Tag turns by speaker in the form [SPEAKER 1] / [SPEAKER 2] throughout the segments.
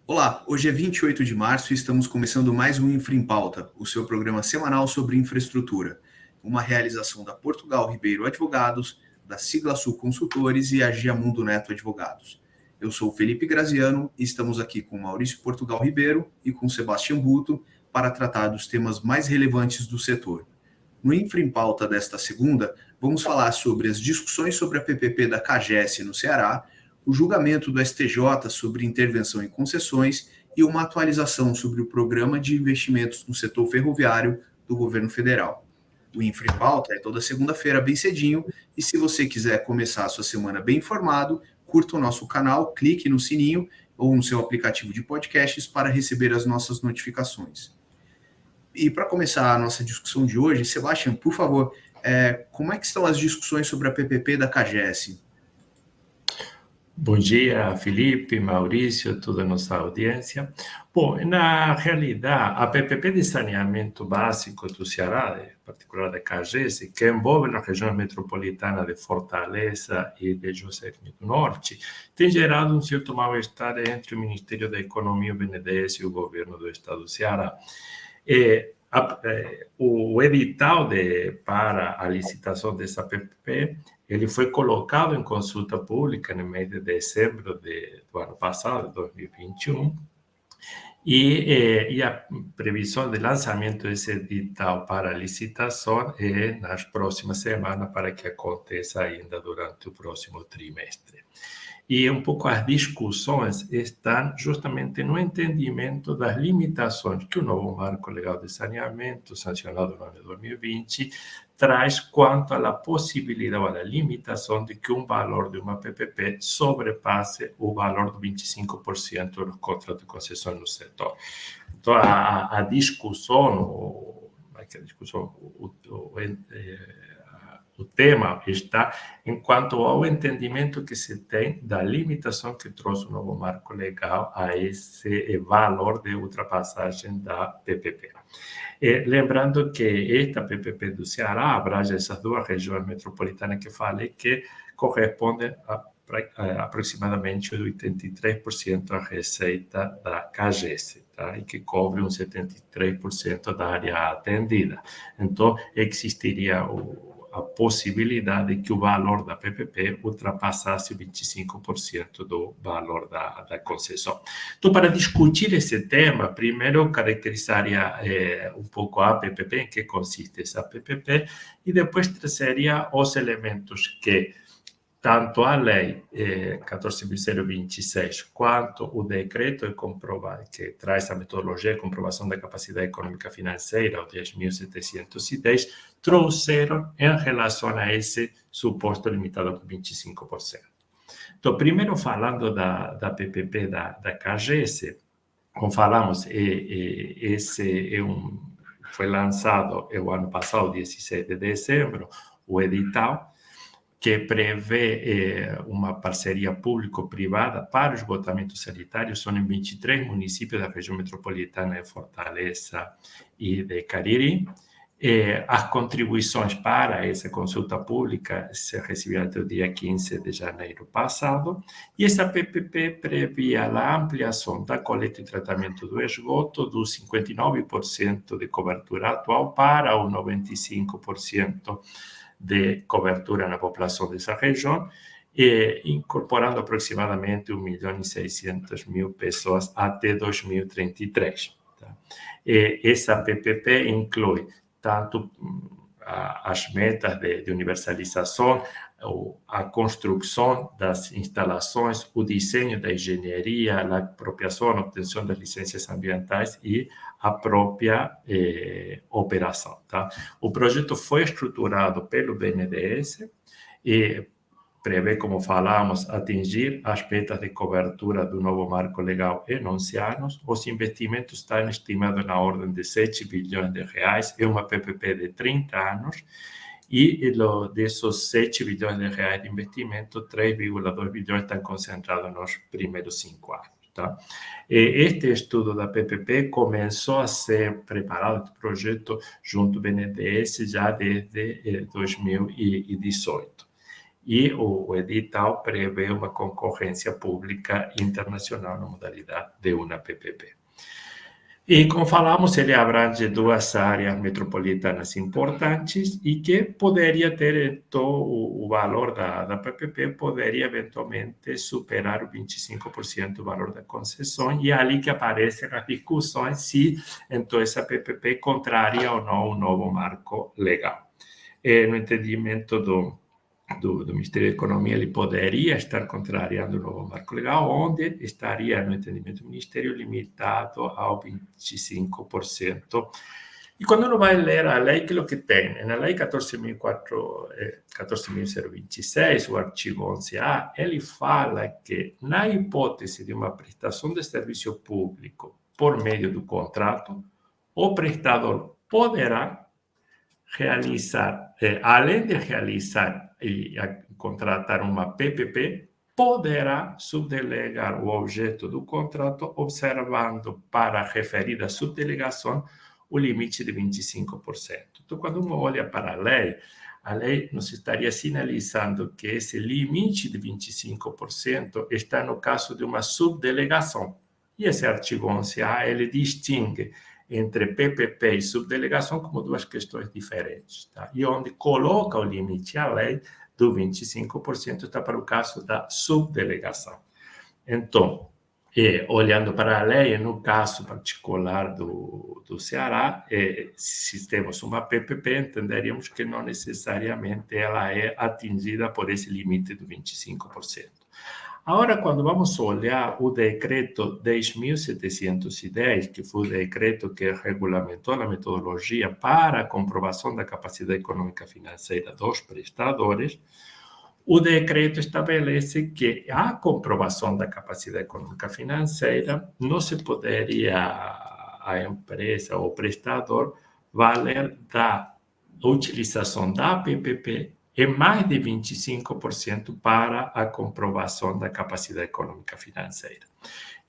[SPEAKER 1] Olá, hoje é 28 de março e estamos começando mais um Infra em Pauta, o seu programa semanal sobre infraestrutura, uma realização da Portugal Ribeiro Advogados, da Sigla Sul Consultores e a Giamundo Neto Advogados. Eu sou Felipe Graziano e estamos aqui com Maurício Portugal Ribeiro e com Sebastião Buto para tratar dos temas mais relevantes do setor. No Infra em Pauta desta segunda, vamos falar sobre as discussões sobre a PPP da CAGES no Ceará, o julgamento do STJ sobre intervenção em concessões e uma atualização sobre o programa de investimentos no setor ferroviário do governo federal. O Infra em Pauta é toda segunda-feira bem cedinho e se você quiser começar a sua semana bem informado, curta o nosso canal, clique no sininho ou no seu aplicativo de podcasts para receber as nossas notificações. E para começar a nossa discussão de hoje, Sebastião, por favor, como é que estão as discussões sobre a PPP da CAGES?
[SPEAKER 2] Bom dia, Felipe, Maurício, toda a nossa audiência. Bom, na realidade, a PPP de saneamento básico do Ceará, em particular da CAGES, que envolve a região metropolitana de Fortaleza e de José do Norte, tem gerado um certo mal-estar entre o Ministério da Economia, o BNDES e o governo do estado do Ceará. O edital para a licitação dessa PPP, ele foi colocado em consulta pública no mês de dezembro do ano passado, 2021, e a previsão de lançamento desse edital para a licitação é nas próximas semanas, para que aconteça ainda durante o próximo trimestre. E um pouco as discussões estão justamente no entendimento das limitações que o novo Marco Legal de Saneamento, sancionado no ano de 2020, traz quanto à possibilidade ou à limitação de que um valor de uma PPP sobrepasse o valor de 25% dos contratos de concessão no setor. Então, a discussão, o tema está enquanto ao entendimento que se tem da limitação que trouxe o novo marco legal a esse valor de ultrapassagem da PPP. Lembrando que esta PPP do Ceará abrange essas duas regiões metropolitanas que falei, que correspondem a aproximadamente 83% da receita da CAGES, tá? E que cobre uns 73% da área atendida. Então, existiria a possibilidade de que o valor da PPP ultrapassasse 25% do valor da concessão. Então, para discutir esse tema, primeiro caracterizaria um pouco a PPP, em que consiste essa PPP, e depois trazeria os elementos que tanto a lei 14.026 quanto o decreto que traz a metodologia de comprovação da capacidade econômica financeira, o 10.710, trouxeram em relação a esse suposto limitado por 25%. Então, primeiro falando da PPP da CAGES, como falamos, foi lançado o ano passado, 16 de dezembro, o edital, que prevê uma parceria público-privada para o esgotamento sanitário. São em 23 municípios da região metropolitana de Fortaleza e de Cariri. As contribuições para essa consulta pública se receberam até o dia 15 de janeiro passado, e essa PPP previa a ampliação da coleta e tratamento do esgoto do 59% de cobertura atual para o 95% de cobertura na população dessa região, incorporando aproximadamente 1.600.000 pessoas até 2033. Tá? Essa PPP inclui tanto as metas de universalização, a construção das instalações, o desenho da engenharia, a apropriação, a obtenção das licenças ambientais e a própria operação. Tá? O projeto foi estruturado pelo BNDES e prevê, como falamos, atingir as metas de cobertura do novo marco legal em 11 anos. Os investimentos estão estimados na ordem de 7 bilhões de reais, é uma PPP de 30 anos, e desses 7 bilhões de reais de investimento, 3,2 bilhões estão concentrados nos primeiros 5 anos. Tá? Este estudo da PPP começou a ser preparado, o projeto junto ao BNDES, já desde 2018. e o edital prevê uma concorrência pública internacional na modalidade de uma PPP. E, como falamos, ele abrange duas áreas metropolitanas importantes e que poderia ter, então, o valor da PPP poderia eventualmente superar o 25% do valor da concessão, e é ali que aparecem as discussões se, então, essa PPP contraria ou não o novo marco legal. No entendimento do Ministério da Economia, ele poderia estar contrariando o novo marco legal, onde estaria, no entendimento do Ministério, limitado ao 25%. E quando uno vai ler a lei, que é o que tem? Na lei 14.026, o artigo 11A, ele fala que, na hipótese de uma prestação de serviço público por meio do contrato, o prestador poderá realizar, além de realizar e contratar uma PPP, poderá subdelegar o objeto do contrato, observando para a referida subdelegação o limite de 25%. Então, quando uno olha para a lei nos estaria sinalizando que esse limite de 25% está no caso de uma subdelegação. E esse artigo 11A, ele distingue entre PPP e subdelegação como duas questões diferentes. Tá? E onde coloca o limite à lei do 25% está para o caso da subdelegação. Então, olhando para a lei, no caso particular do Ceará, se temos uma PPP, entenderíamos que não necessariamente ela é atingida por esse limite do 25%. Agora, quando vamos olhar o decreto 10.710, que foi o decreto que regulamentou a metodologia para a comprovação da capacidade econômica financeira dos prestadores, o decreto estabelece que a comprovação da capacidade econômica financeira não se poderia a empresa ou prestador valer da utilização da PPP e mais de 25% para a comprovação da capacidade econômica financeira.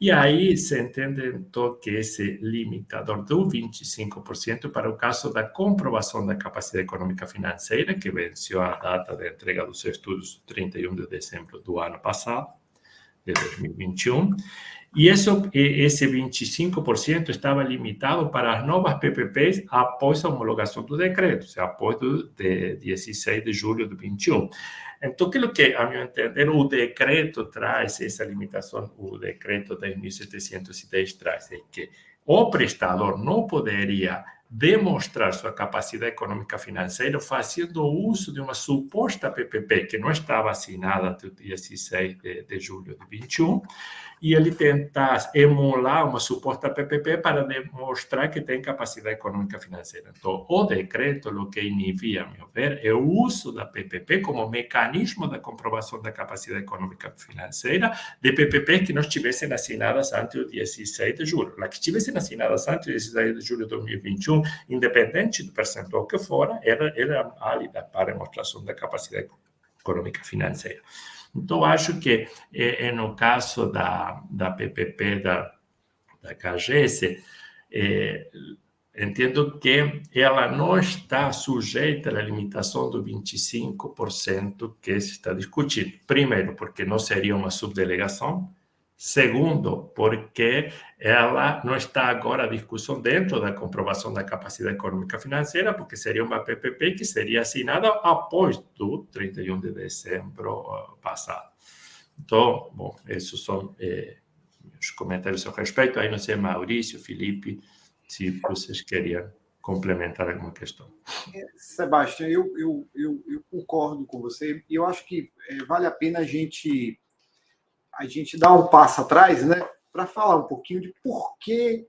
[SPEAKER 2] E aí se entende, então, que esse limitador do 25% para o caso da comprovação da capacidade econômica financeira, que venceu a data de entrega dos estudos 31 de dezembro do ano passado, de 2021, e esse 25% estava limitado para as novas PPPs após a homologação do decreto, ou seja, após de 16 de julho de 21. Então, aquilo que, a meu entender, o decreto traz essa limitação, o decreto 10.710 traz, é que o prestador não poderia demonstrar sua capacidade econômica financeira fazendo uso de uma suposta PPP que não estava assinada até o 16 de julho de 21, e ele tentar emular uma suposta PPP para demonstrar que tem capacidade econômica financeira. Então, o decreto, o que inibia, a meu ver, é o uso da PPP como mecanismo da comprovação da capacidade econômica financeira de PPP que não estivessem assinadas antes do 16 de julho. As que estivessem assinadas antes do 16 de julho de 2021, independente do percentual que fora, era válida para a demonstração da capacidade econômica financeira. Então, acho que no caso da PPP da CAGES, entendo que ela não está sujeita à limitação do 25% que se está discutindo. Primeiro, porque não seria uma subdelegação. Segundo, porque ela não está agora a discussão dentro da comprovação da capacidade econômica financeira, porque seria uma PPP que seria assinada após do 31 de dezembro passado. Então, bom, esses são os comentários a respeito. Aí não sei, Maurício, Felipe, se vocês queriam complementar alguma questão.
[SPEAKER 3] Sebastião, eu concordo com você. E eu acho que vale a pena a gente dar um passo atrás, né, para falar um pouquinho de por que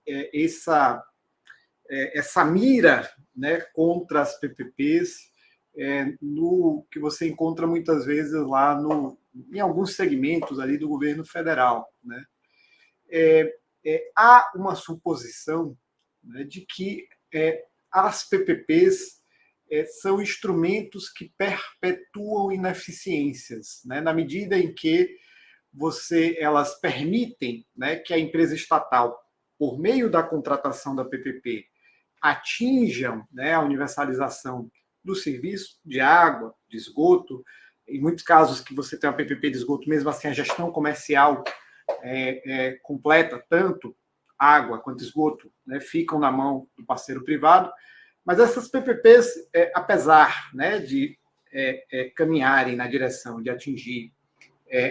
[SPEAKER 3] essa mira, né, contra as PPPs, no que você encontra muitas vezes lá em alguns segmentos ali do governo federal, né? Há uma suposição, né, de que as PPPs são instrumentos que perpetuam ineficiências, né? Na medida em que elas permitem, né, que a empresa estatal, por meio da contratação da PPP, atinjam, né, a universalização do serviço de água, de esgoto. Em muitos casos que você tem uma PPP de esgoto, mesmo assim a gestão comercial completa, tanto água quanto esgoto, né, ficam na mão do parceiro privado. Mas essas PPPs, apesar, né, de caminharem na direção de atingir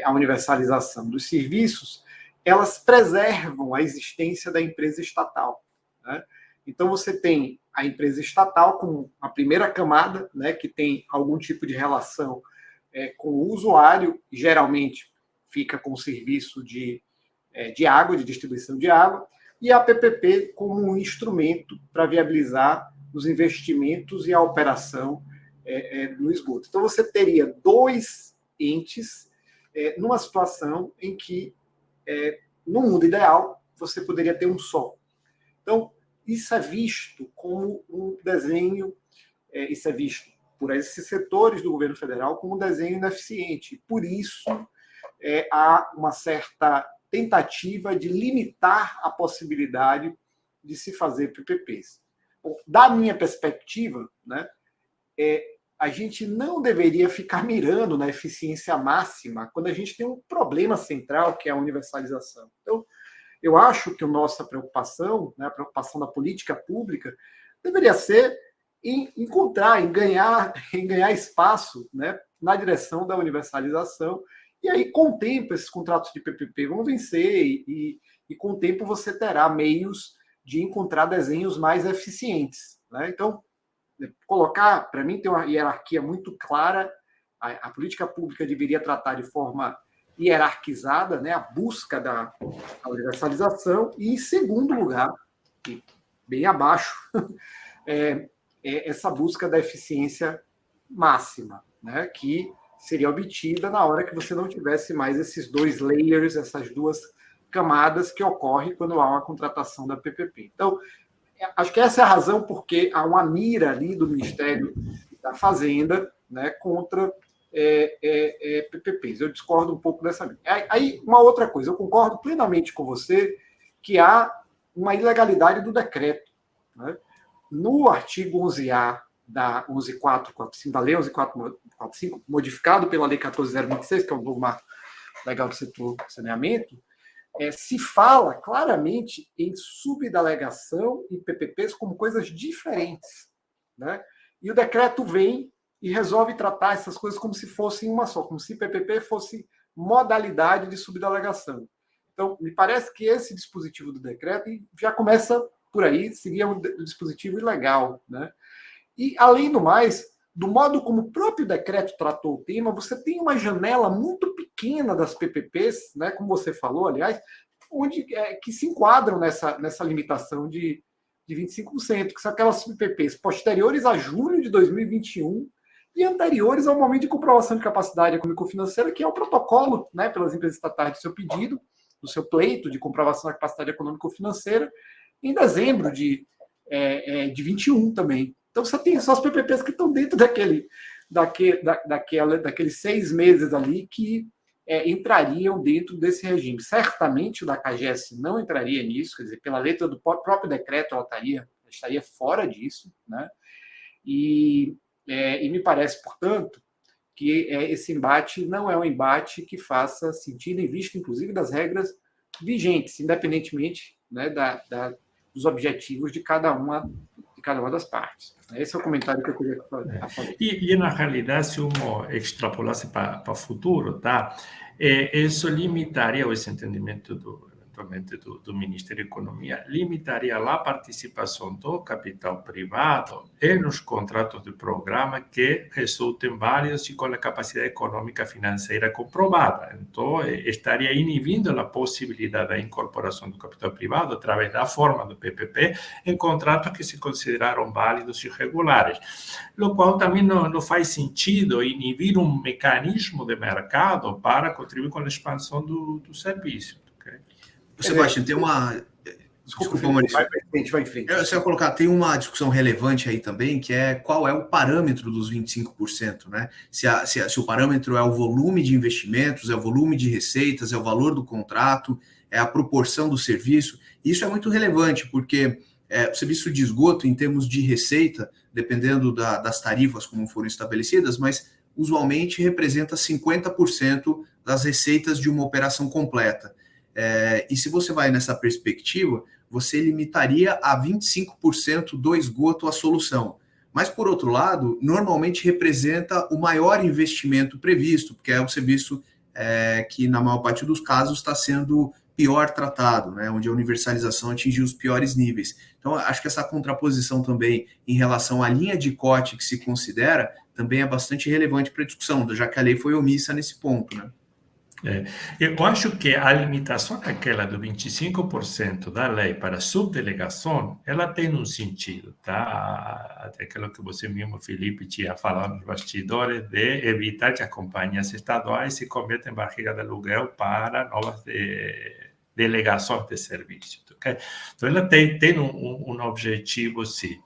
[SPEAKER 3] a universalização dos serviços, elas preservam a existência da empresa estatal, né? Então, você tem a empresa estatal como a primeira camada, né, que tem algum tipo de relação com o usuário, e geralmente fica com o serviço de água, de distribuição de água, e a PPP como um instrumento para viabilizar os investimentos e a operação no esgoto. Então, você teria dois entes numa situação em que, no mundo ideal, você poderia ter um só. Então, isso é visto como um desenho, isso é visto por esses setores do governo federal como um desenho ineficiente. Por isso, há uma certa tentativa de limitar a possibilidade de se fazer PPPs. Bom, da minha perspectiva, né, a gente não deveria ficar mirando na eficiência máxima quando a gente tem um problema central, que é a universalização. Então, eu acho que a nossa preocupação, né, a preocupação da política pública, deveria ser em encontrar, em ganhar espaço, né, na direção da universalização. E aí, com o tempo, esses contratos de PPP vão vencer e com o tempo você terá meios de encontrar desenhos mais eficientes, né? Então, colocar, para mim, tem uma hierarquia muito clara. A política pública deveria tratar de forma hierarquizada, né, a busca da universalização, e, em segundo lugar, e bem abaixo, essa busca da eficiência máxima, né, que seria obtida na hora que você não tivesse mais esses dois layers, essas duas camadas que ocorrem quando há uma contratação da PPP. Então, acho que essa é a razão porque há uma mira ali do Ministério da Fazenda, né, contra PPPs. Eu discordo um pouco dessa mira. Aí, uma outra coisa, eu concordo plenamente com você que há uma ilegalidade do decreto, né? No artigo 11A da 11.445, da Lei 11.445, modificado pela Lei 14.026, que é o novo marco legal do setor de saneamento, se fala claramente em subdelegação e PPPs como coisas diferentes, né? E o decreto vem e resolve tratar essas coisas como se fossem uma só, como se PPP fosse modalidade de subdelegação. Então, me parece que esse dispositivo do decreto já começa por aí, seria um dispositivo ilegal, né? E, além do mais, do modo como o próprio decreto tratou o tema, você tem uma janela muito pequena das PPPs, né, como você falou, aliás, onde, que se enquadram nessa limitação de 25%, que são aquelas PPPs posteriores a julho de 2021 e anteriores ao momento de comprovação de capacidade econômico-financeira, que é o protocolo, né, pelas empresas estatais do seu pedido, do seu pleito de comprovação da capacidade econômico-financeira, em dezembro de 21 também. Então, você tem só as PPPs que estão dentro daqueles 6 meses ali que entrariam dentro desse regime. Certamente o da CAGES não entraria nisso, quer dizer, pela letra do próprio decreto ela estaria fora disso, né? E me parece, portanto, que esse embate não é um embate que faça sentido em vista, inclusive, das regras vigentes, independentemente, né, dos objetivos de cada uma das partes. Esse é o comentário que eu queria fazer.
[SPEAKER 2] E na realidade, se uno extrapolasse para o futuro, tá? Isso limitaria esse entendimento eventualmente do Ministério da Economia, limitaria a participação do capital privado nos contratos de programa que resultem válidos e com a capacidade econômica financeira comprovada. Então, estaria inibindo a possibilidade da incorporação do capital privado através da forma do PPP em contratos que se consideraram válidos e regulares, o qual também não faz sentido inibir um mecanismo de mercado para contribuir com a expansão do serviço. Okay?
[SPEAKER 1] Sebastião, tem uma... Desculpa, Maurício.
[SPEAKER 3] Vai em frente.
[SPEAKER 1] Você vai colocar, tem uma discussão relevante aí também, que é qual é o parâmetro dos 25%, né? Se o parâmetro é o volume de investimentos, é o volume de receitas, é o valor do contrato, é a proporção do serviço. Isso é muito relevante, porque o serviço de esgoto, em termos de receita, dependendo das tarifas como foram estabelecidas, mas usualmente representa 50% das receitas de uma operação completa. E se você vai nessa perspectiva, você limitaria a 25% do esgoto a solução. Mas, por outro lado, normalmente representa o maior investimento previsto, porque é o serviço que, na maior parte dos casos, está sendo pior tratado, né, onde a universalização atingiu os piores níveis. Então, acho que essa contraposição também em relação à linha de corte que se considera também é bastante relevante para a discussão, já que a lei foi omissa nesse ponto, né?
[SPEAKER 2] Eu acho que a limitação aquela do 25% da lei para subdelegação, ela tem um sentido, tá? Até aquilo que você mesmo, Felipe, tinha falado nos bastidores, de evitar que as companhias estaduais se convertam em barriga de aluguel para novas delegações de serviço, okay? Então, ela tem um objetivo, sim.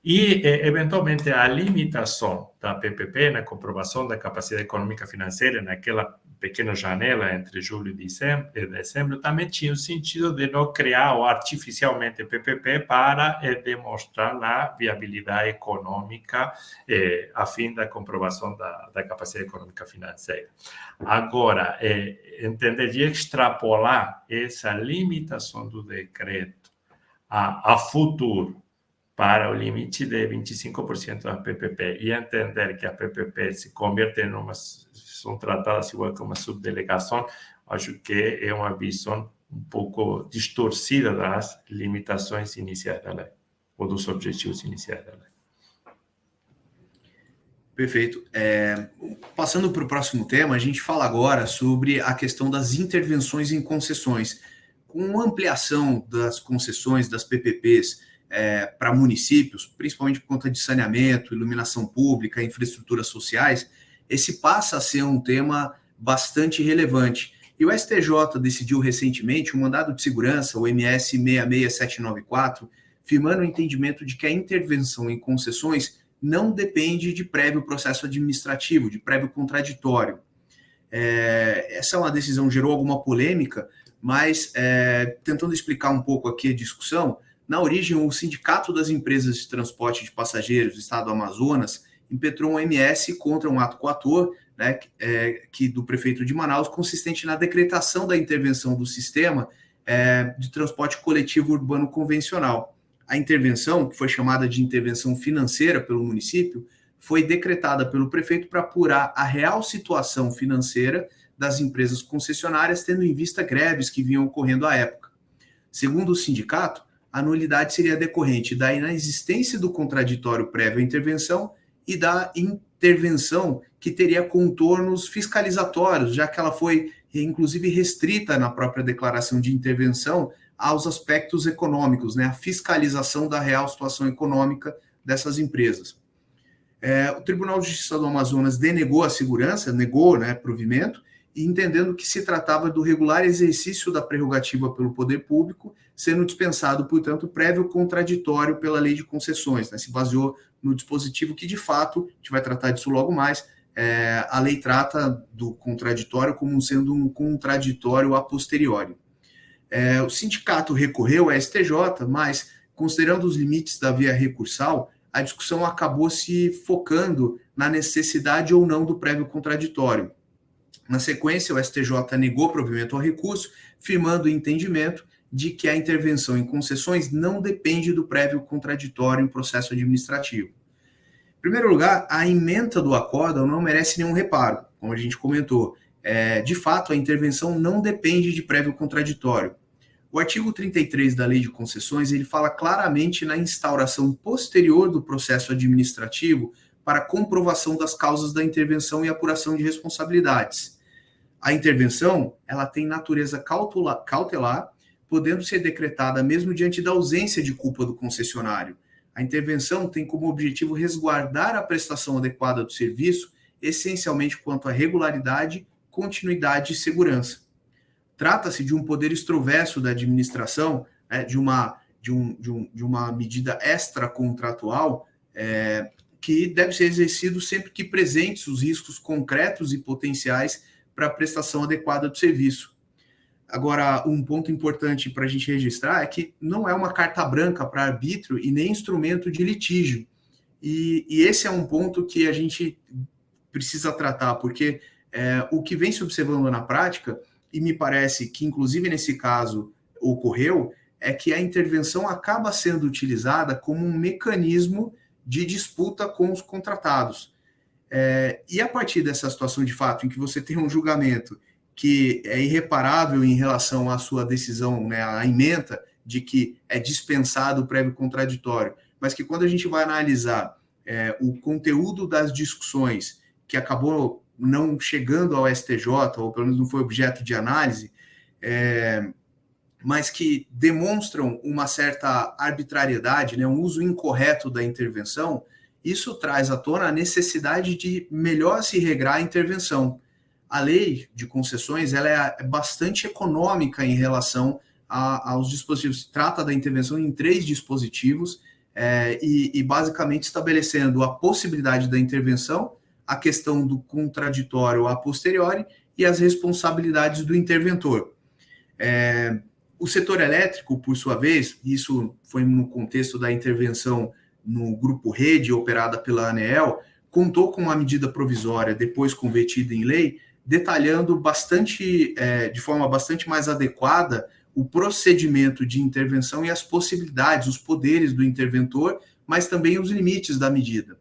[SPEAKER 2] E, eventualmente, a limitação da PPP na comprovação da capacidade econômica financeira naquela pequena janela entre julho e dezembro também tinha o sentido de não criar artificialmente PPP para demonstrar a viabilidade econômica a fim da comprovação da capacidade econômica financeira. Agora, entenderia extrapolar essa limitação do decreto a futuro para o limite de 25% da PPP e entender que a PPP se converte são tratadas igual que uma subdelegação, acho que é uma visão um pouco distorcida das limitações iniciais da lei, ou dos objetivos iniciais da lei.
[SPEAKER 1] Perfeito. Passando para o próximo tema, a gente fala agora sobre a questão das intervenções em concessões. Com a ampliação das concessões, das PPPs, para municípios, principalmente por conta de saneamento, iluminação pública, infraestruturas sociais, esse passa a ser um tema bastante relevante. E o STJ decidiu recentemente um mandado de segurança, o MS 66794, firmando o entendimento de que a intervenção em concessões não depende de prévio processo administrativo, de prévio contraditório. Essa é uma decisão que gerou alguma polêmica, mas tentando explicar um pouco aqui a discussão, na origem, o Sindicato das Empresas de Transporte de Passageiros do Estado do Amazonas impetrou um MS contra um ato coator, né, do prefeito de Manaus, consistente na decretação da intervenção do sistema de transporte coletivo urbano convencional. A intervenção, que foi chamada de intervenção financeira pelo município, foi decretada pelo prefeito para apurar a real situação financeira das empresas concessionárias, tendo em vista greves que vinham ocorrendo à época. Segundo o sindicato, a nulidade seria decorrente da inexistência do contraditório prévio à intervenção e da intervenção que teria contornos fiscalizatórios, já que ela foi, inclusive, restrita na própria declaração de intervenção aos aspectos econômicos, né, a fiscalização da real situação econômica dessas empresas. O Tribunal de Justiça do Amazonas denegou a segurança, negou, né, provimento, e entendendo que se tratava do regular exercício da prerrogativa pelo poder público, sendo dispensado, portanto, prévio contraditório pela lei de concessões, né? Se baseou no dispositivo que, de fato, a gente vai tratar disso logo mais, a lei trata do contraditório como sendo um contraditório a posteriori. O sindicato recorreu à STJ, mas, considerando os limites da via recursal, a discussão acabou se focando na necessidade ou não do prévio contraditório. Na sequência, o STJ negou provimento ao recurso, firmando o entendimento de que a intervenção em concessões não depende do prévio contraditório em processo administrativo. Em primeiro lugar, a ementa do acórdão não merece nenhum reparo, como a gente comentou. De fato, a intervenção não depende de prévio contraditório. O artigo 33 da Lei de Concessões, ele fala claramente na instauração posterior do processo administrativo para comprovação das causas da intervenção e apuração de responsabilidades. A intervenção, ela tem natureza cautelar, podendo ser decretada mesmo diante da ausência de culpa do concessionário. A intervenção tem como objetivo resguardar a prestação adequada do serviço, essencialmente quanto à regularidade, continuidade e segurança. Trata-se de um poder extroverso da administração, de uma medida extracontratual, que deve ser exercido sempre que presentes os riscos concretos e potenciais para a prestação adequada do serviço. Agora, um ponto importante para a gente registrar é que não é uma carta branca para arbítrio e nem instrumento de litígio. E esse é um ponto que a gente precisa tratar, porque o que vem se observando na prática, e me parece que inclusive nesse caso ocorreu, é que a intervenção acaba sendo utilizada como um mecanismo de disputa com os contratados. E a partir dessa situação de fato, em que você tem um julgamento que é irreparável em relação à sua decisão, né, a ementa de que é dispensado o prévio contraditório, mas que quando a gente vai analisar o conteúdo das discussões que acabou não chegando ao STJ, ou pelo menos não foi objeto de análise, mas que demonstram uma certa arbitrariedade, né, um uso incorreto da intervenção, isso traz à tona a necessidade de melhor se regrar a intervenção. A lei de concessões ela é bastante econômica em relação aos dispositivos. Trata da intervenção em 3 dispositivos e basicamente estabelecendo a possibilidade da intervenção, a questão do contraditório a posteriori e as responsabilidades do interventor. O setor elétrico, por sua vez, isso foi no contexto da intervenção no Grupo Rede, operada pela ANEEL, contou com uma medida provisória, depois convertida em lei, detalhando de forma bastante mais adequada o procedimento de intervenção e as possibilidades, os poderes do interventor, mas também os limites da medida.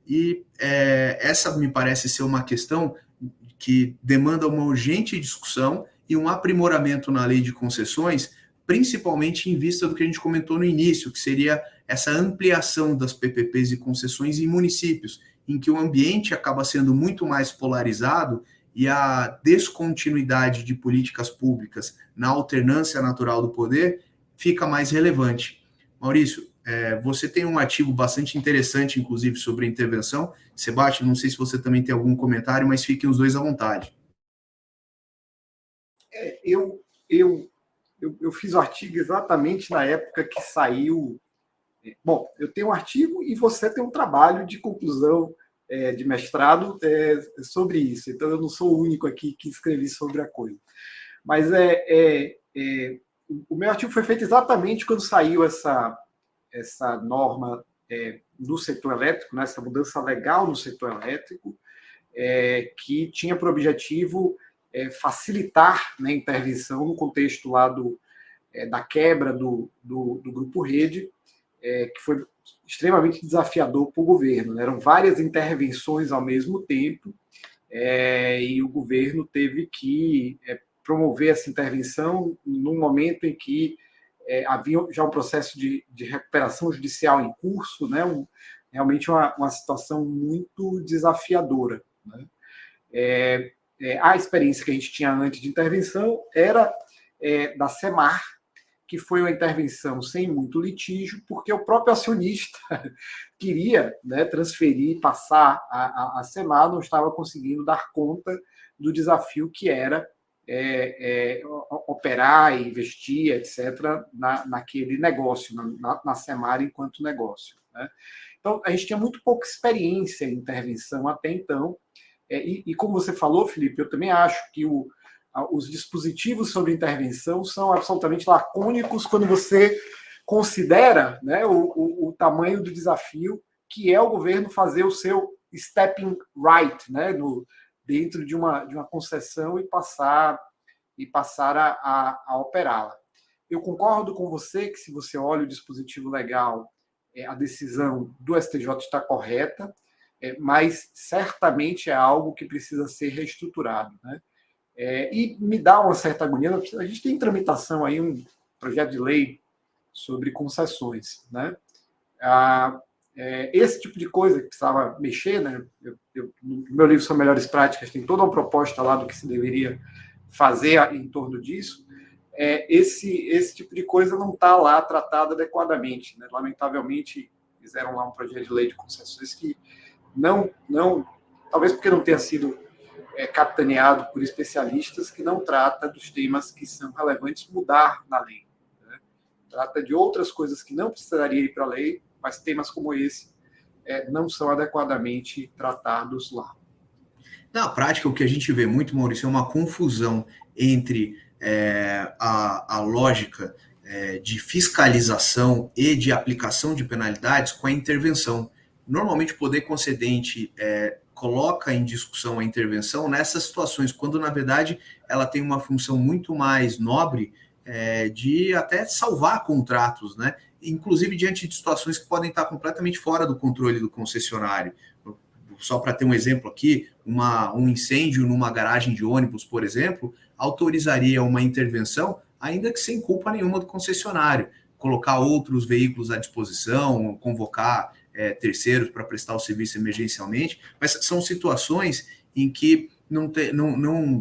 [SPEAKER 1] E essa me parece ser uma questão que demanda uma urgente discussão e um aprimoramento na lei de concessões, principalmente em vista do que a gente comentou no início, que seria essa ampliação das PPPs e concessões em municípios, em que o ambiente acaba sendo muito mais polarizado e a descontinuidade de políticas públicas na alternância natural do poder fica mais relevante. Maurício, você tem um artigo bastante interessante, inclusive, sobre a intervenção. Sebastião, não sei se você também tem algum comentário, mas fiquem os dois à vontade.
[SPEAKER 3] Eu fiz o artigo exatamente na época que saiu. Bom, eu tenho um artigo e você tem um trabalho de conclusão de mestrado sobre isso. Então, eu não sou o único aqui que escrevi sobre a coisa. Mas o meu artigo foi feito exatamente quando saiu essa norma no setor elétrico, né, essa mudança legal no setor elétrico, que tinha por objetivo facilitar, né, a intervenção no contexto lá da quebra do Grupo Rede, que foi extremamente desafiador para o governo, né? Eram várias intervenções ao mesmo tempo e o governo teve que promover essa intervenção num momento em que havia já um processo de recuperação judicial em curso, né? Realmente uma situação muito desafiadora, né? A experiência que a gente tinha antes de intervenção era da SEMAR, que foi uma intervenção sem muito litígio, porque o próprio acionista queria, né, transferir, passar a SEMAR, não estava conseguindo dar conta do desafio que era operar, investir, etc., naquele negócio, na SEMAR enquanto negócio, né? Então, a gente tinha muito pouca experiência em intervenção até então, e como você falou, Felipe, eu também acho que os dispositivos sobre intervenção são absolutamente lacônicos quando você considera, né, o tamanho do desafio que é o governo fazer o seu stepping right, né, dentro de uma concessão e passar a operá-la. Eu concordo com você que, se você olha o dispositivo legal, a decisão do STJ está correta, mas certamente é algo que precisa ser reestruturado, né? E me dá uma certa agonia. A gente tem em tramitação aí um projeto de lei sobre concessões, né? Esse tipo de coisa que precisava mexer, né? No meu livro São Melhores Práticas tem toda uma proposta lá do que se deveria fazer em torno disso. Esse tipo de coisa não está lá tratado adequadamente, né? Lamentavelmente, fizeram lá um projeto de lei de concessões que não talvez porque não tenha sido capitaneado por especialistas, que não trata dos temas que são relevantes mudar na lei, né? Trata de outras coisas que não precisaria ir para a lei, mas temas como esse não são adequadamente tratados lá.
[SPEAKER 1] Na prática, o que a gente vê muito, Maurício, é uma confusão entre a lógica de fiscalização e de aplicação de penalidades com a intervenção. Normalmente o poder concedente coloca em discussão a intervenção nessas situações, quando na verdade ela tem uma função muito mais nobre de até salvar contratos, né? Inclusive diante de situações que podem estar completamente fora do controle do concessionário. Só para ter um exemplo aqui, um incêndio numa garagem de ônibus, por exemplo, autorizaria uma intervenção, ainda que sem culpa nenhuma do concessionário, colocar outros veículos à disposição, convocar terceiros para prestar o serviço emergencialmente, mas são situações em que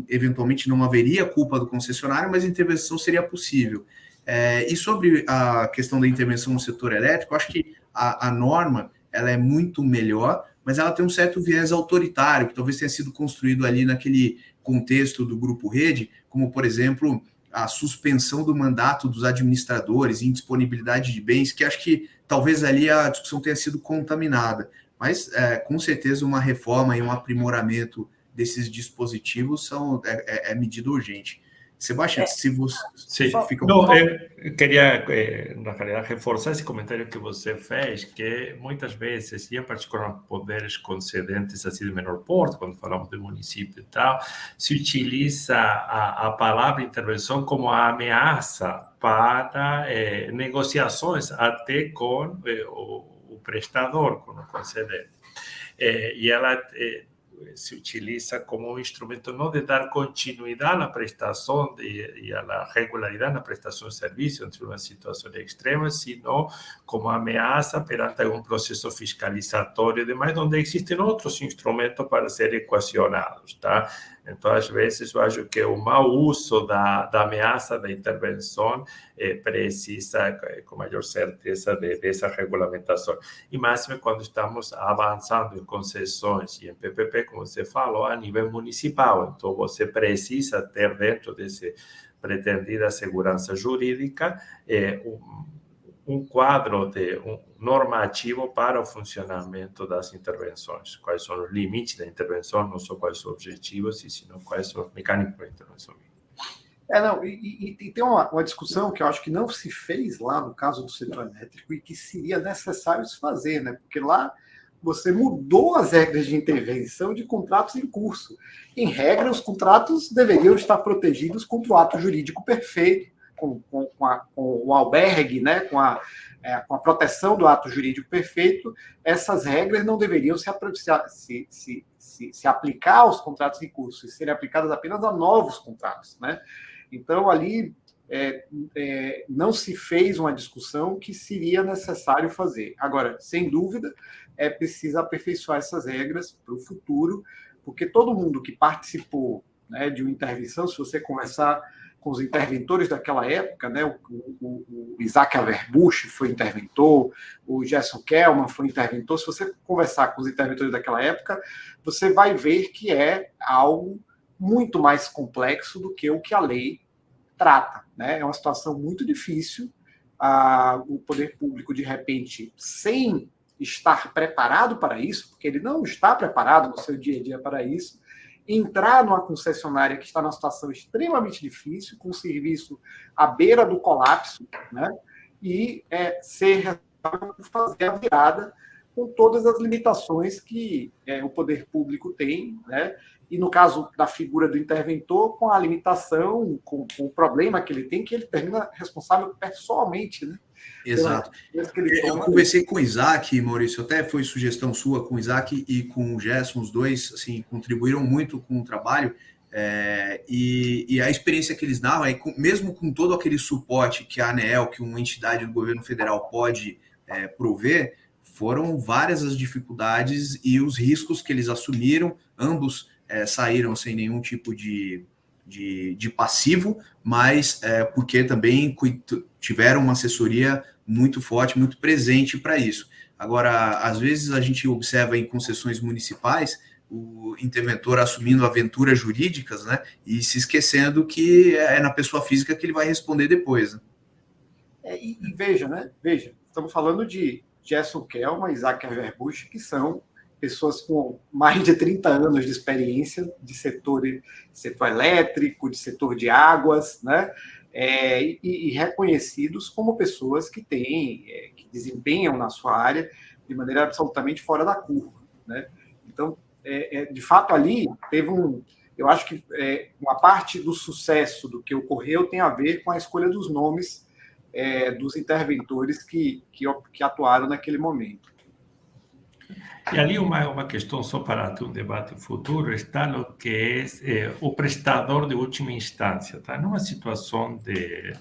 [SPEAKER 1] eventualmente não haveria culpa do concessionário, mas a intervenção seria possível. E sobre a questão da intervenção no setor elétrico, eu acho que a norma ela é muito melhor, mas ela tem um certo viés autoritário, que talvez tenha sido construído ali naquele contexto do Grupo Rede, como, por exemplo, a suspensão do mandato dos administradores, indisponibilidade de bens, que acho que talvez ali a discussão tenha sido contaminada. Mas, com certeza, uma reforma e um aprimoramento desses dispositivos é medida urgente. Sebastião, se você...
[SPEAKER 2] Sim, não, eu queria, na realidade, reforçar esse comentário que você fez, que muitas vezes, e em particular poderes concedentes assim de menor porte, quando falamos de município e tal, se utiliza a palavra intervenção como a ameaça para negociações até com o prestador, com o concedente. E ela... se utiliza como un instrumento no de dar continuidad a la prestación y a la regularidad en la prestación de servicio entre una situación extrema, sino como amenaza perante algún proceso fiscalizatorio y demás, donde existen otros instrumentos para ser ecuacionados, ¿tá? Entonces, às vezes, eu acho que o mau uso da ameaça da intervenção precisa, com maior certeza, dessa regulamentação. E máximo quando estamos avançando em concessões e em PPP, como você falou, a nível municipal. Então, você precisa ter dentro desse pretendida segurança jurídica quadro normativo para o funcionamento das intervenções. Quais são os limites da intervenção, não só quais são os objetivos, sino quais são os mecanismos da intervenção.
[SPEAKER 3] E tem uma discussão que eu acho que não se fez lá no caso do setor elétrico e que seria necessário se fazer, né? Porque lá você mudou as regras de intervenção de contratos em curso. Em regra, os contratos deveriam estar protegidos contra o ato jurídico perfeito, com o albergue, né, com a proteção do ato jurídico perfeito. Essas regras não deveriam se aplicar aos contratos em curso, e serem aplicadas apenas a novos contratos, né? Então, ali não se fez uma discussão que seria necessário fazer. Agora, sem dúvida, é preciso aperfeiçoar essas regras para o futuro, porque todo mundo que participou, né, de uma intervenção, se você conversar com os interventores daquela época, né? O Isaac Averbuch foi interventor, o Gerson Kelman foi interventor. Se você conversar com os interventores daquela época, você vai ver que é algo muito mais complexo do que o que a lei trata, né? É uma situação muito difícil. O poder público, de repente, sem estar preparado para isso, porque ele não está preparado no seu dia a dia para isso, entrar numa concessionária que está numa situação extremamente difícil, com o serviço à beira do colapso, né? E ser responsável por fazer a virada com todas as limitações que o poder público tem, né? E no caso da figura do interventor, com a limitação, com o problema que ele tem, que ele termina responsável pessoalmente, né?
[SPEAKER 1] Exato. Eu conversei com o Isaac, Maurício, até foi sugestão sua com o Isaac e com o Gerson, os dois assim, contribuíram muito com o trabalho, e a experiência que eles davam, mesmo com todo aquele suporte que a ANEEL, que uma entidade do governo federal pode prover, foram várias as dificuldades e os riscos que eles assumiram. Ambos saíram sem nenhum tipo de passivo, mas porque também tiveram uma assessoria muito forte, muito presente para isso. Agora, às vezes a gente observa em concessões municipais o interventor assumindo aventuras jurídicas, né, e se esquecendo que é na pessoa física que ele vai responder depois. Né?
[SPEAKER 3] E veja, né? Veja, estamos falando de Gerson Kelman, Isaac Averbuch, que são pessoas com mais de 30 anos de experiência de setor elétrico, de setor de águas, né? E reconhecidos como pessoas que que desempenham na sua área de maneira absolutamente fora da curva, né? Então, de fato, ali teve eu acho que uma parte do sucesso do que ocorreu tem a ver com a escolha dos nomes dos interventores que atuaram naquele momento.
[SPEAKER 2] E ali uma questão só para ter um debate futuro está no que é o prestador de última instância, tá? Numa situação de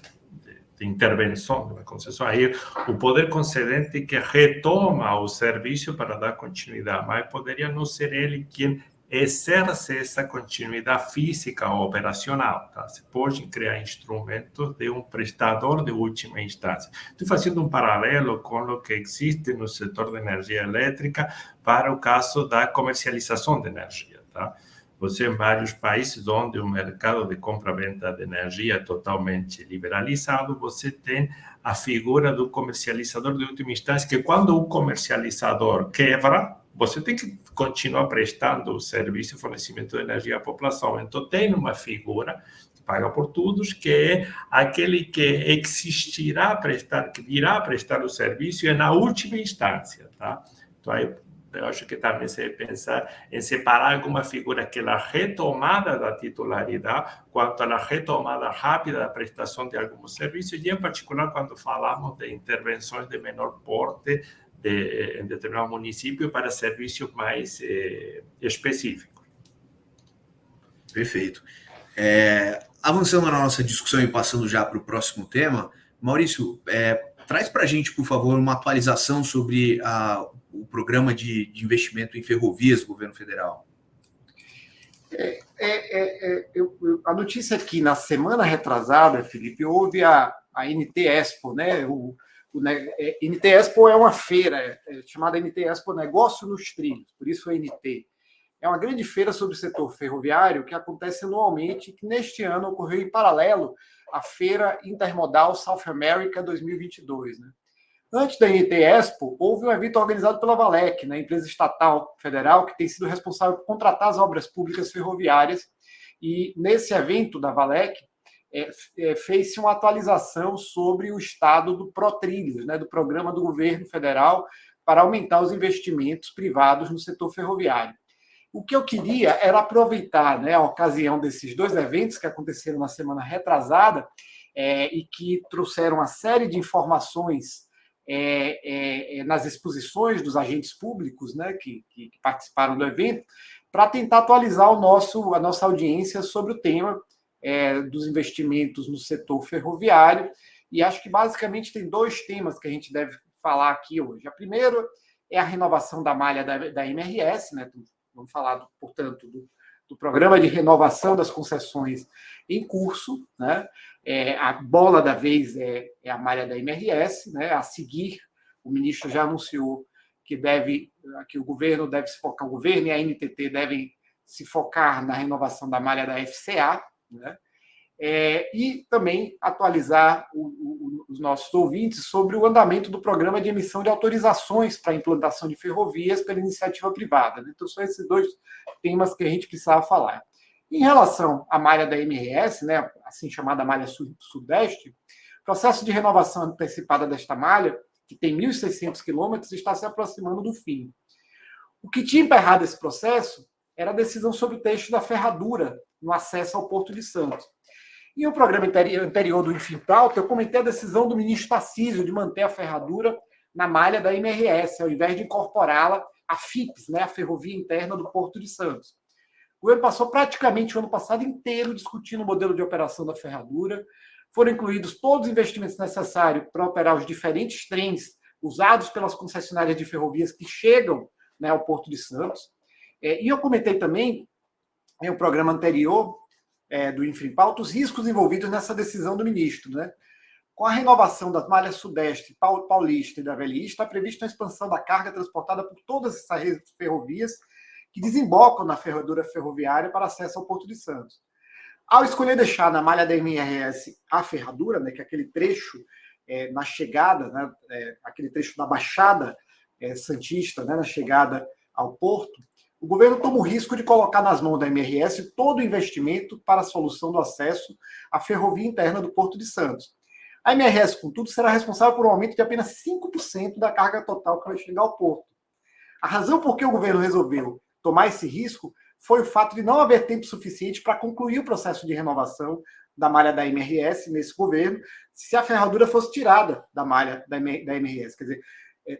[SPEAKER 2] intervenção de uma concessão, aí o poder concedente que retoma o serviço para dar continuidade, mas poderia não ser ele quem exerce essa continuidade física ou operacional, tá? Se pode criar instrumentos de um prestador de última instância. Estou fazendo um paralelo com o que existe no setor de energia elétrica para o caso da comercialização de energia, tá? Você, em vários países onde o mercado de compra-venda de energia é totalmente liberalizado, você tem a figura do comercializador de última instância, que quando o comercializador quebra, você tem que continuar prestando o serviço de fornecimento de energia à população. Então, tem uma figura que paga por todos, que é aquele que existirá a prestar, que virá a prestar o serviço, e é na última instância, tá? Então, aí, eu acho que também se deve pensar em separar alguma figura aquela retomada da titularidade, quanto à retomada rápida da prestação de alguns serviços, e em particular quando falamos de intervenções de menor porte em determinado município para serviços mais específicos.
[SPEAKER 1] Perfeito. Avançando na nossa discussão e passando já para o próximo tema, Maurício, traz para a gente, por favor, uma atualização sobre o programa de investimento em ferrovias do governo federal.
[SPEAKER 3] A notícia aqui, na semana retrasada, Felipe, houve a NT Expo, né? NT Expo é uma feira chamada NT Expo Negócio nos Trilhos, por isso é NT. É uma grande feira sobre o setor ferroviário que acontece anualmente, que neste ano ocorreu em paralelo à Feira Intermodal South America 2022, né? Antes da NT Expo, houve um evento organizado pela Valec, né, empresa estatal federal que tem sido responsável por contratar as obras públicas ferroviárias. E nesse evento da Valec, fez-se uma atualização sobre o estado do ProTrilhos, né, do programa do governo federal para aumentar os investimentos privados no setor ferroviário. O que eu queria era aproveitar, né, a ocasião desses dois eventos que aconteceram na semana retrasada e que trouxeram uma série de informações nas exposições dos agentes públicos, né, que participaram do evento, para tentar atualizar a nossa audiência sobre o tema dos investimentos no setor ferroviário. E acho que basicamente tem dois temas que a gente deve falar aqui hoje. A primeira é a renovação da malha da MRS, né? Vamos falar, portanto, do programa de renovação das concessões em curso, né? A bola da vez é a malha da MRS, né? A seguir, o ministro já anunciou que o governo deve se focar, o governo e a NTT devem se focar na renovação da malha da FCA, né? E também atualizar os nossos ouvintes sobre o andamento do programa de emissão de autorizações para a implantação de ferrovias pela iniciativa privada, né? Então, são esses dois temas que a gente precisava falar. Em relação à malha da MRS, né, assim chamada malha sudeste, o processo de renovação antecipada desta malha, que tem 1.600 quilômetros, está se aproximando do fim. O que tinha emperrado esse processo era a decisão sobre o texto da ferradura no acesso ao Porto de Santos. Em um programa anterior do Inframpauta, eu comentei a decisão do ministro Tarcísio de manter a ferradura na malha da MRS, ao invés de incorporá-la à FIPS, né, a Ferrovia Interna do Porto de Santos. O governo passou praticamente o ano passado inteiro discutindo o modelo de operação da ferradura. Foram incluídos todos os investimentos necessários para operar os diferentes trens usados pelas concessionárias de ferrovias que chegam, né, ao Porto de Santos. E eu comentei também, em um programa anterior do Inframpauta, os riscos envolvidos nessa decisão do ministro, né? Com a renovação das malhas Sudeste, Paulista e da VLI, está prevista a expansão da carga transportada por todas essas redes ferrovias que desembocam na ferradura ferroviária para acesso ao Porto de Santos. Ao escolher deixar na malha da MRS a ferradura, né, que é aquele trecho na chegada, né, aquele trecho da Baixada Santista, né, na chegada ao porto, o governo toma o risco de colocar nas mãos da MRS todo o investimento para a solução do acesso à ferrovia interna do Porto de Santos. A MRS, contudo, será responsável por um aumento de apenas 5% da carga total que vai chegar ao porto. A razão por que o governo resolveu tomar esse risco foi o fato de não haver tempo suficiente para concluir o processo de renovação da malha da MRS nesse governo, se a ferradura fosse tirada da malha da MRS. Quer dizer,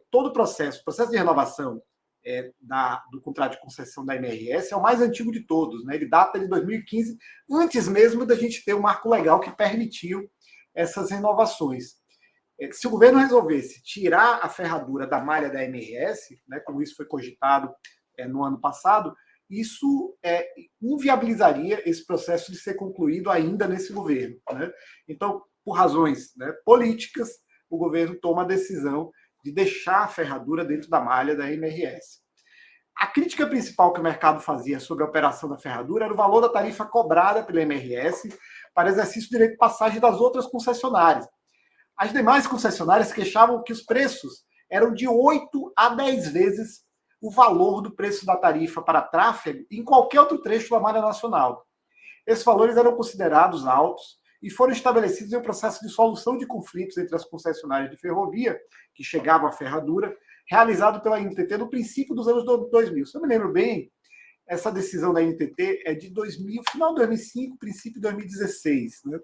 [SPEAKER 3] todo o processo de renovação do contrato de concessão da MRS é o mais antigo de todos, né? Ele data de 2015, antes mesmo da gente ter um marco legal que permitiu essas renovações. Se o governo resolvesse tirar a ferradura da malha da MRS, né, como isso foi cogitado no ano passado, isso inviabilizaria esse processo de ser concluído ainda nesse governo, né? Então, por razões, né, políticas, o governo toma a decisão de deixar a ferradura dentro da malha da MRS. A crítica principal que o mercado fazia sobre a operação da ferradura era o valor da tarifa cobrada pela MRS para exercício do direito de passagem das outras concessionárias. As demais concessionárias queixavam que os preços eram de 8 a 10 vezes o valor do preço da tarifa para tráfego em qualquer outro trecho da malha nacional. Esses valores eram considerados altos e foram estabelecidos em um processo de solução de conflitos entre as concessionárias de ferrovia, que chegavam à ferradura, realizado pela NTT no princípio dos anos 2000. Se eu me lembro bem, essa decisão da NTT é de 2000, final de 2005, princípio de 2016. Né?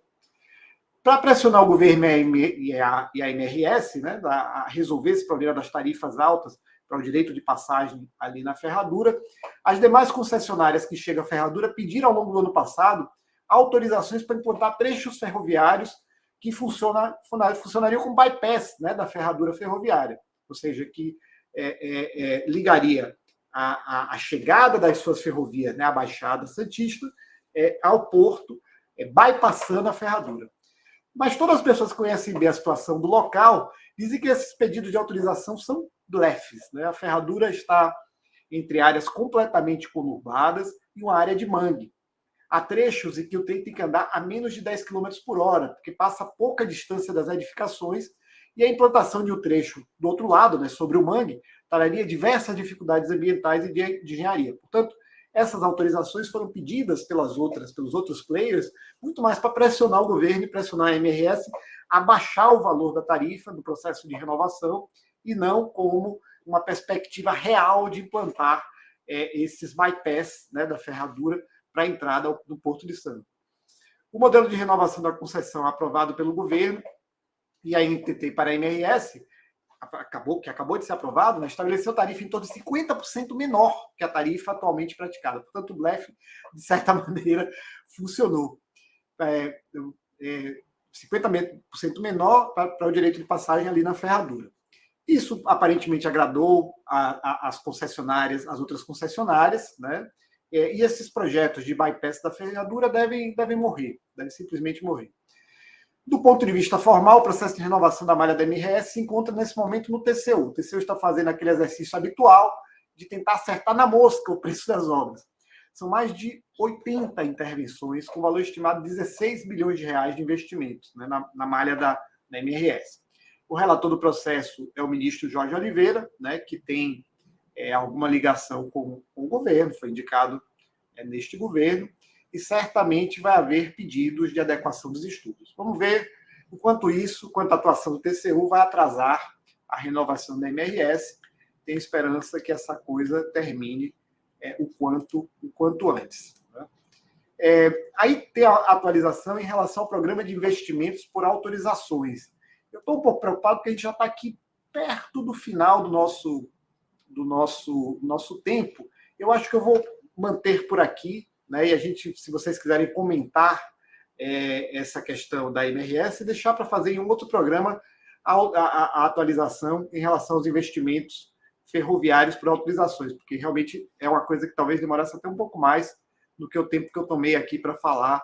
[SPEAKER 3] Para pressionar o governo e a MRS, né, a resolver esse problema das tarifas altas para o direito de passagem ali na ferradura, as demais concessionárias que chegam à ferradura pediram ao longo do ano passado autorizações para implantar trechos ferroviários que funcionariam como bypass, né, da ferradura ferroviária, ou seja, que ligaria a chegada das suas ferrovias, né, a Baixada Santista, ao porto, bypassando a ferradura. Mas todas as pessoas que conhecem bem a situação do local dizem que esses pedidos de autorização são blefes, né? A ferradura está entre áreas completamente conurbadas e uma área de mangue. Há trechos em que o trem tem que andar a menos de 10 km por hora, porque passa pouca distância das edificações, e a implantação de um trecho do outro lado, né, sobre o mangue, traria diversas dificuldades ambientais e de engenharia. Portanto, essas autorizações foram pedidas pelos outros players, muito mais para pressionar o governo e pressionar a MRS a baixar o valor da tarifa do processo de renovação e não como uma perspectiva real de implantar esses bypass, né, da ferradura para a entrada do Porto de Santos. O modelo de renovação da concessão aprovado pelo governo e a NTT para a MRS, que acabou de ser aprovado, né, estabeleceu tarifa em torno de 50% menor que a tarifa atualmente praticada. Portanto, o blefe, de certa maneira, funcionou. 50% menor para o direito de passagem ali na ferradura. Isso aparentemente agradou as concessionárias, as outras concessionárias, né? E esses projetos de bypass da ferradura devem morrer, devem simplesmente morrer. Do ponto de vista formal, o processo de renovação da malha da MRS se encontra nesse momento no TCU. O TCU está fazendo aquele exercício habitual de tentar acertar na mosca o preço das obras. São mais de 80 intervenções com valor estimado de 16 bilhões de reais de investimentos, né, na malha da MRS. O relator do processo é o ministro Jorge Oliveira, né, que tem alguma ligação com o governo, foi indicado neste governo, e certamente vai haver pedidos de adequação dos estudos. Vamos ver, enquanto a atuação do TCU vai atrasar a renovação da MRS. Tenho esperança que essa coisa termine o quanto antes. Né? Aí tem a atualização em relação ao programa de investimentos por autorizações. Eu estou um pouco preocupado porque a gente já está aqui perto do final do nosso tempo. Eu acho que eu vou manter por aqui, né? E a gente, se vocês quiserem comentar essa questão da MRS, deixar para fazer em um outro programa a atualização em relação aos investimentos ferroviários por autorizações, porque realmente é uma coisa que talvez demorasse até um pouco mais do que o tempo que eu tomei aqui para falar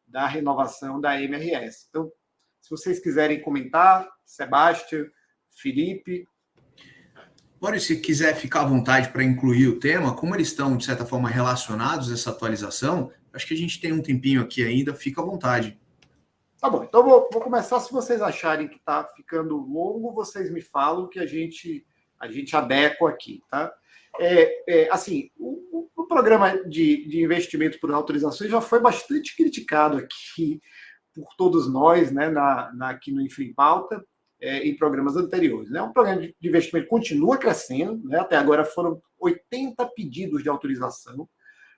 [SPEAKER 3] da renovação da MRS. Então, se vocês quiserem comentar, Sebastião, Felipe.
[SPEAKER 1] Mário, se quiser ficar à vontade para incluir o tema, como eles estão, de certa forma, relacionados a essa atualização, acho que a gente tem um tempinho aqui ainda, fica à vontade.
[SPEAKER 3] Tá bom, então vou começar. Se vocês acharem que está ficando longo, vocês me falam que a gente adequa aqui, tá? Assim, o programa de investimento por autorizações já foi bastante criticado aqui por todos nós, né, aqui no Infra em Pauta, em programas anteriores. Né? O programa de investimento continua crescendo, né? Até agora foram 80 pedidos de autorização,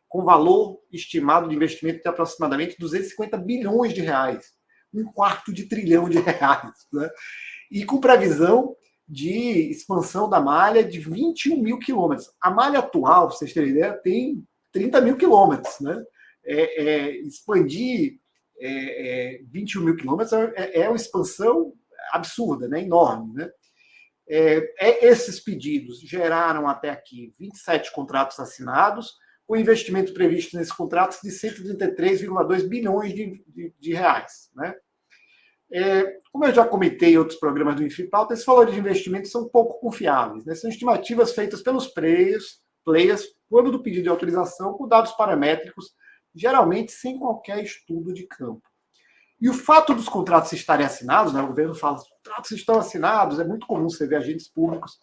[SPEAKER 3] com valor estimado de investimento de aproximadamente 250 bilhões de reais, R$1/4 de trilhão de reais, né? E com previsão de expansão da malha de 21 mil quilômetros. A malha atual, para vocês terem ideia, tem 30 mil quilômetros, né? Expandir 21 mil quilômetros é uma expansão absurda, né? Enorme, né? Esses pedidos geraram até aqui 27 contratos assinados, com investimento previsto nesses contratos de 133,2 bilhões de reais, né? Como eu já comentei em outros programas do Infipauta, esses valores de investimento são pouco confiáveis, né? São estimativas feitas pelos players, quando do pedido de autorização, com dados paramétricos, geralmente sem qualquer estudo de campo. E o fato dos contratos estarem assinados, né? O governo fala, os contratos estão assinados, é muito comum você ver agentes públicos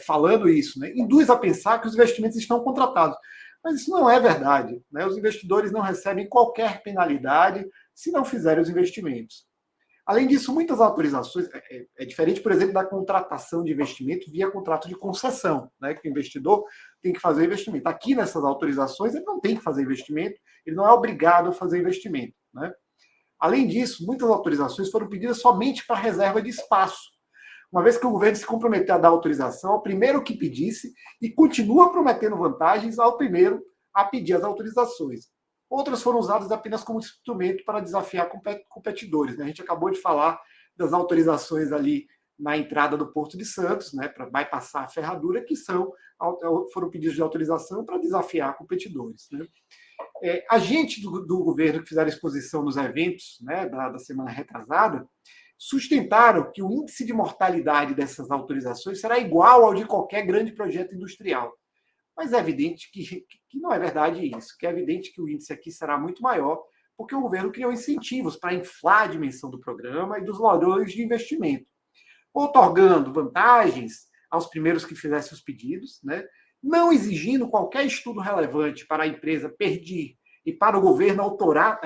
[SPEAKER 3] falando isso, né? Induz a pensar que os investimentos estão contratados. Mas isso não é verdade, né? Os investidores não recebem qualquer penalidade se não fizerem os investimentos. Além disso, muitas autorizações, é diferente, por exemplo, da contratação de investimento via contrato de concessão, né, que o investidor tem que fazer investimento. Aqui nessas autorizações, ele não tem que fazer investimento, ele não é obrigado a fazer investimento, né? Além disso, muitas autorizações foram pedidas somente para reserva de espaço, uma vez que o governo se comprometeu a dar autorização ao primeiro que pedisse e continua prometendo vantagens ao primeiro a pedir as autorizações. Outras foram usadas apenas como instrumento para desafiar competidores, né? A gente acabou de falar das autorizações ali na entrada do Porto de Santos, né, para bypassar a ferradura, que foram pedidos de autorização para desafiar competidores, né? Agentes do governo que fizeram exposição nos eventos, né, da semana retrasada sustentaram que o índice de mortalidade dessas autorizações será igual ao de qualquer grande projeto industrial. Mas é evidente que não é verdade isso, que é evidente que o índice aqui será muito maior, porque o governo criou incentivos para inflar a dimensão do programa e dos valores de investimento, outorgando vantagens aos primeiros que fizessem os pedidos, né? Não exigindo qualquer estudo relevante para a empresa pedir e para o governo outorgar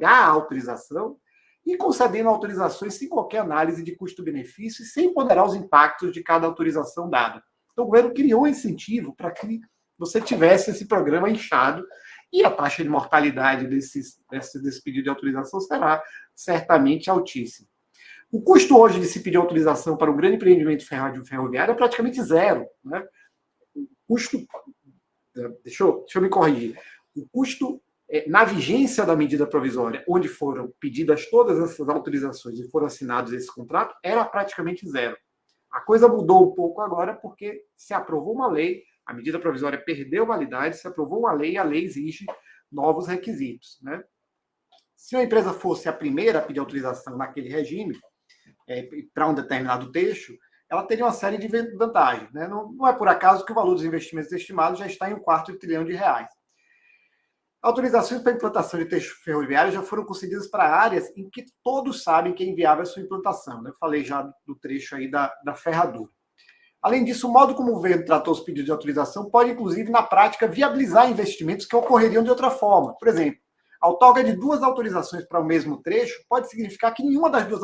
[SPEAKER 3] a autorização, e concedendo autorizações sem qualquer análise de custo-benefício e sem ponderar os impactos de cada autorização dada. Então, o governo criou um incentivo para que você tivesse esse programa inchado, e a taxa de mortalidade desse pedido de autorização será certamente altíssima. O custo hoje de se pedir autorização para um grande empreendimento ferroviário é praticamente zero, né? O custo, deixa eu me corrigir, o custo na vigência da medida provisória, onde foram pedidas todas essas autorizações e foram assinados esse contrato, era praticamente zero. A coisa mudou um pouco agora porque se aprovou uma lei, a medida provisória perdeu validade, se aprovou uma lei e a lei exige novos requisitos, né? Se a empresa fosse a primeira a pedir autorização naquele regime, para um determinado trecho, ela teria uma série de vantagens, né? Não é por acaso que o valor dos investimentos estimados já está em R$1/4 de trilhão de reais. Autorizações para implantação de trecho ferroviário já foram concedidas para áreas em que todos sabem que é inviável a sua implantação, né? Eu falei já do trecho aí da ferradura. Além disso, o modo como o governo tratou os pedidos de autorização pode, inclusive, na prática, viabilizar investimentos que ocorreriam de outra forma. Por exemplo, a outorga de 2 autorizações para o mesmo trecho pode significar que nenhuma das 2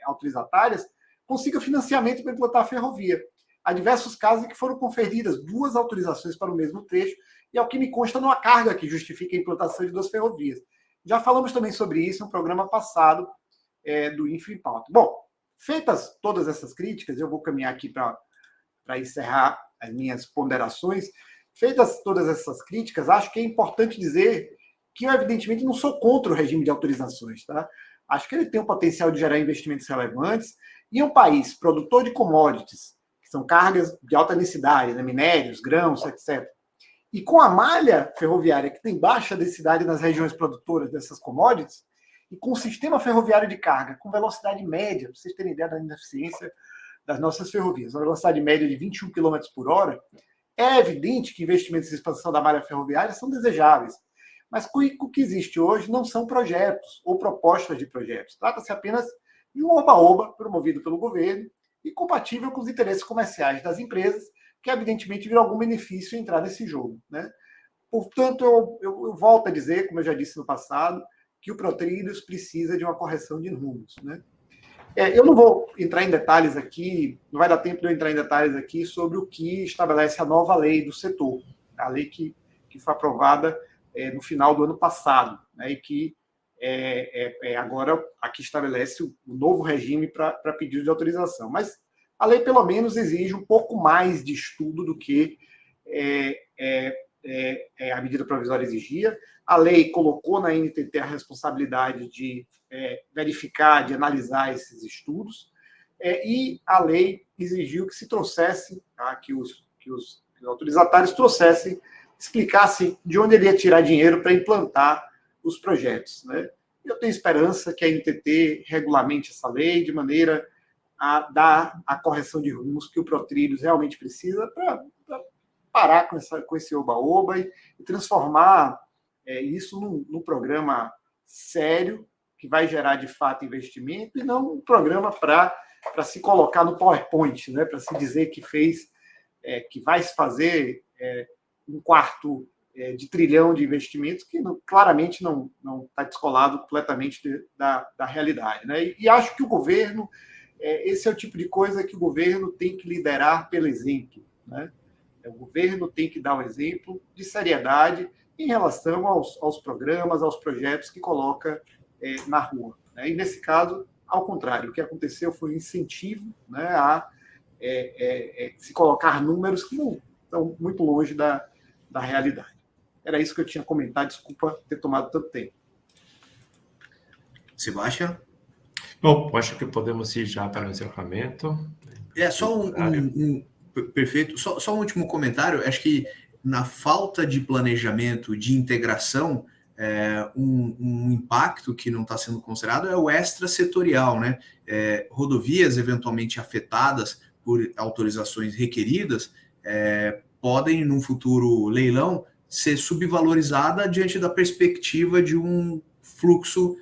[SPEAKER 3] autorizatárias consiga financiamento para implantar a ferrovia. Há diversos casos em que foram conferidas 2 autorizações para o mesmo trecho, e ao que me consta, não há carga que justifique a implantação de 2 ferrovias. Já falamos também sobre isso em um programa passado do Infra em Pauta. Bom, feitas todas essas críticas, eu vou caminhar aqui para encerrar as minhas ponderações. Feitas todas essas críticas, acho que é importante dizer que eu, evidentemente, não sou contra o regime de autorizações, tá? Acho que ele tem o potencial de gerar investimentos relevantes, e um país produtor de commodities, que são cargas de alta densidade, né, minérios, grãos, etc., e com a malha ferroviária que tem baixa densidade nas regiões produtoras dessas commodities, e com o sistema ferroviário de carga com velocidade média, para vocês terem ideia da ineficiência das nossas ferrovias, uma velocidade média de 21 km por hora, é evidente que investimentos em expansão da malha ferroviária são desejáveis. Mas o que existe hoje não são projetos ou propostas de projetos. Trata-se apenas de um oba-oba promovido pelo governo e compatível com os interesses comerciais das empresas que evidentemente viram algum benefício em entrar nesse jogo, né? Portanto, eu volto a dizer, como eu já disse no passado, que o Protrilhos precisa de uma correção de rumos, né? Eu não vou entrar em detalhes aqui, não vai dar tempo de eu entrar em detalhes aqui sobre o que estabelece a nova lei do setor, a lei que foi aprovada no final do ano passado, né, e que agora aqui estabelece o novo regime para pedido de autorização. Mas a lei, pelo menos, exige um pouco mais de estudo do que a medida provisória exigia. A lei colocou na NTT a responsabilidade de verificar, de analisar esses estudos, e a lei exigiu que se trouxesse, tá, que os autorizatários trouxessem, explicassem de onde ele ia tirar dinheiro para implantar os projetos, né? Eu tenho esperança que a NTT regulamente essa lei de maneira a dar a correção de rumos que o Protrilhos realmente precisa para parar com esse oba-oba e transformar isso num programa sério, que vai gerar, de fato, investimento, e não um programa para se colocar no PowerPoint, né? Para se dizer que fez, que vai se fazer um quarto de trilhão de investimentos, que claramente não está descolado completamente da realidade, né? E acho que o governo, esse é o tipo de coisa que o governo tem que liderar pelo exemplo, né? O governo tem que dar um exemplo de seriedade em relação aos programas, aos projetos que coloca na rua, né? E, nesse caso, ao contrário, o que aconteceu foi um incentivo, né, a se colocar números que não estão muito longe da realidade. Era isso que eu tinha a comentar, desculpa ter tomado tanto tempo.
[SPEAKER 1] Sebastião?
[SPEAKER 2] Bom, acho que podemos ir já para o encerramento.
[SPEAKER 1] Só perfeito. Só um último comentário. Acho que na falta de planejamento, de integração, um impacto que não está sendo considerado é o extrasetorial, né? Rodovias eventualmente afetadas por autorizações requeridas podem, num futuro leilão, ser subvalorizada diante da perspectiva de um fluxo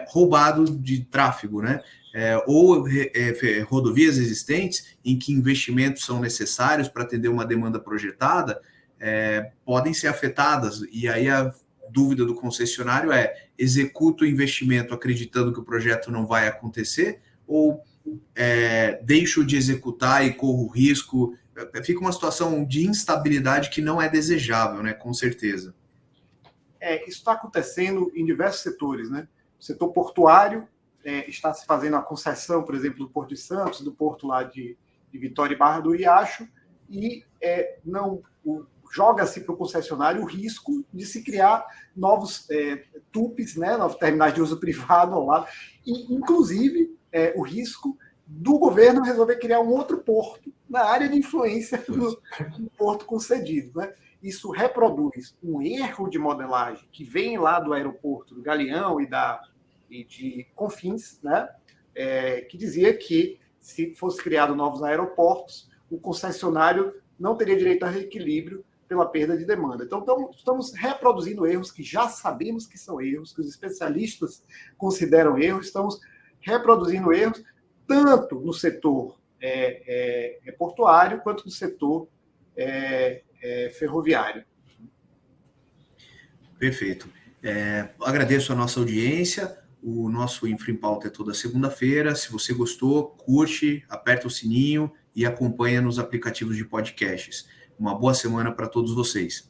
[SPEAKER 1] roubado de tráfego, né? Ou rodovias existentes em que investimentos são necessários para atender uma demanda projetada podem ser afetadas, e aí a dúvida do concessionário executa o investimento acreditando que o projeto não vai acontecer, ou deixo de executar e corro risco. Fica uma situação de instabilidade que não é desejável, né? Com certeza.
[SPEAKER 3] Isso está acontecendo em diversos setores, né? O setor portuário está se fazendo a concessão, por exemplo, do Porto de Santos, do porto lá de Vitória e Barra do Riacho, e não joga-se para o concessionário o risco de se criar novos TUPs, né, novos terminais de uso privado ao lado, e, inclusive, o risco do governo resolver criar um outro porto na área de influência do porto concedido, né? Isso reproduz um erro de modelagem que vem lá do aeroporto do Galeão e de Confins, né? Que dizia que, se fosse criado novos aeroportos, o concessionário não teria direito a reequilíbrio pela perda de demanda. Então, estamos reproduzindo erros que já sabemos que são erros, que os especialistas consideram erros, estamos reproduzindo erros tanto no setor portuário quanto no setor ferroviário.
[SPEAKER 1] Perfeito. Agradeço a nossa audiência. O nosso Infra em Pauta é toda segunda-feira. Se você gostou, curte, aperta o sininho e acompanha nos aplicativos de podcasts. Uma boa semana para todos vocês.